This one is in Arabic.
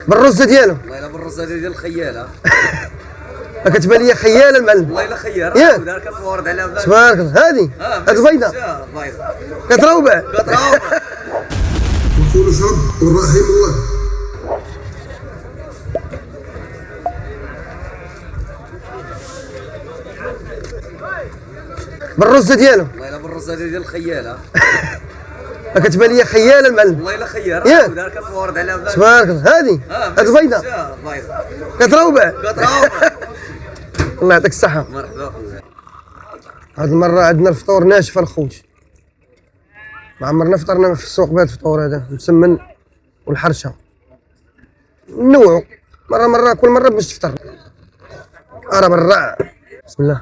بالرزه ديالو. والله الا بالرزه ديال الخياله. كتبان لي خيال المعلم. والله الا خيال ياك دار كتورد على تبارك الله. هذه البيضه كتروبع كتروبع. وكل شرب والرحيم الله. بالرزه ديالو. والله الا بالرزه ديال الخياله. كتبان لي خيال المعلم. والله الا خيال ياك دار كتورد على تبارك الله. هذه البيضه كتروبع. الله يعطيك الصحه. مرحبا خويا. هاد المره عندنا الفطور ناشف الخوت. ما عمرنا فطرنا في السوق بهذا الفطور هذا مسمن والحرشه. نوعو مره كل مره باش تفطر. برا. بسم الله.